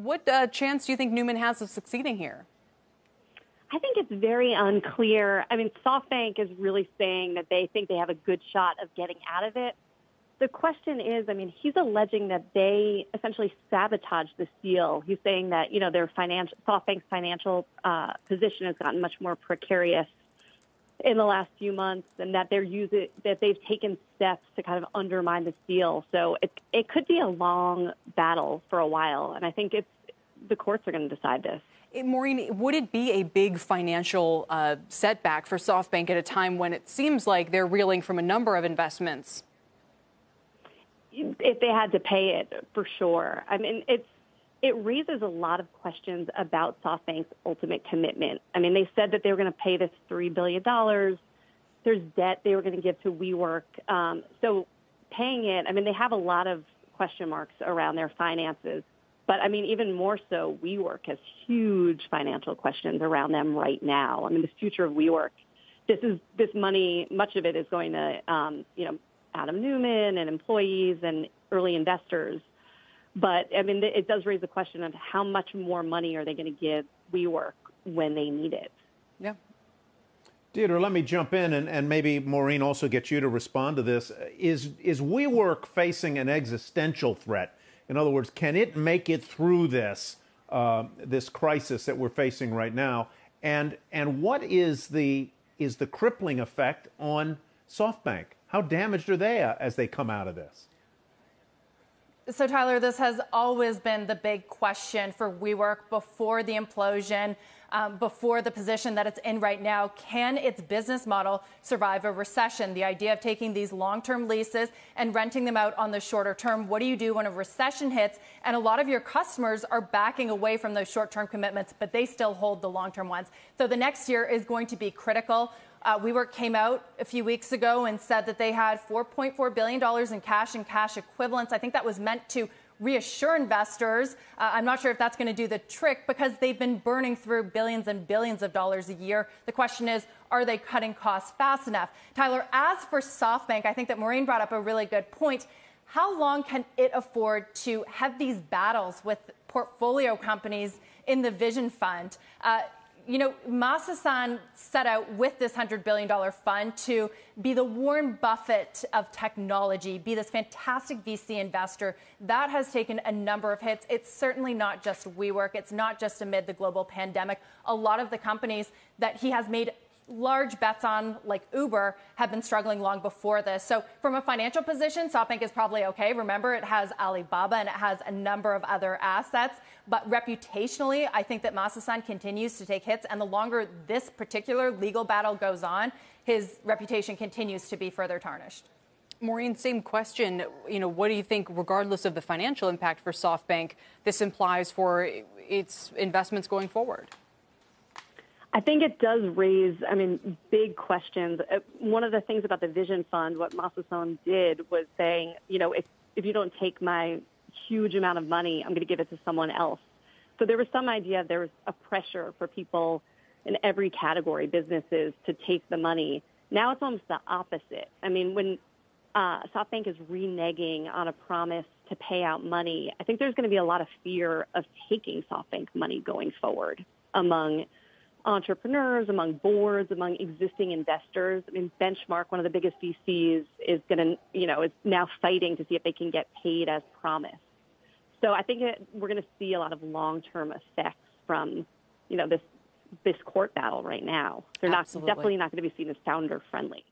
What chance do you think Neumann has of succeeding here? I think it's very unclear. I mean, SoftBank is really saying that they think they have a good shot of getting out of it. The question is, I mean, he's alleging that they essentially sabotaged this deal. He's saying that, their SoftBank's financial position has gotten much more precarious in the last few months, and that that they've taken steps to kind of undermine this deal. So it could be a long battle for a while, and I think the courts are going to decide this. Maureen, would it be a big financial setback for SoftBank at a time when it seems like they're reeling from a number of investments? If they had to pay it, for sure. I mean, it raises a lot of questions about SoftBank's ultimate commitment. I mean, they said that they were going to pay this $3 billion. There's debt they were going to give to WeWork. So paying it, I mean, they have a lot of question marks around their finances. But, I mean, even more so, WeWork has huge financial questions around them right now. I mean, the future of WeWork, this money, much of it is going to, Adam Neumann and employees and early investors. But, I mean, it does raise the question of how much more money are they going to give WeWork when they need it? Yeah. Deirdre, let me jump in and maybe, Maureen, also get you to respond to this. Is WeWork facing an existential threat? In other words, can it make it through this crisis that we're facing right now? And what is the crippling effect on SoftBank? How damaged are they as they come out of this? So, Tyler, this has always been the big question for WeWork before the implosion, before the position that it's in right now. Can its business model survive a recession? The idea of taking these long-term leases and renting them out on the shorter term. What do you do when a recession hits and a lot of your customers are backing away from those short-term commitments, but they still hold the long-term ones? So the next year is going to be critical. WeWork came out a few weeks ago and said that they had $4.4 billion in cash and cash equivalents. I think that was meant to reassure investors. I'm not sure if that's going to do the trick because they've been burning through billions and billions of dollars a year. The question is, are they cutting costs fast enough? Tyler, as for SoftBank, I think that Maureen brought up a really good point. How long can it afford to have these battles with portfolio companies in the Vision Fund? Bosa set out with this $100 billion fund to be the Warren Buffett of technology, be this fantastic VC investor. That has taken a number of hits. It's certainly not just WeWork. It's not just amid the global pandemic. A lot of the companies that he has made large bets on, like Uber, have been struggling long before this. So from a financial position, SoftBank is probably okay. Remember, it has Alibaba and it has a number of other assets. But reputationally, I think that Bosa continues to take hits. And the longer this particular legal battle goes on, his reputation continues to be further tarnished. Maureen, same question. What do you think, regardless of the financial impact for SoftBank, this implies for its investments going forward? I think it does raise, big questions. One of the things about the Vision Fund, what Bosa did was saying, if you don't take my huge amount of money, I'm going to give it to someone else. So there was some idea there was a pressure for people in every category, businesses, to take the money. Now it's almost the opposite. I mean, when SoftBank is reneging on a promise to pay out money, I think there's going to be a lot of fear of taking SoftBank money going forward among entrepreneurs, among boards, among existing investors. I mean, Benchmark, one of the biggest VCs, is is now fighting to see if they can get paid as promised. So I think we're going to see a lot of long-term effects from, this court battle right now. They're definitely not going to be seen as founder friendly.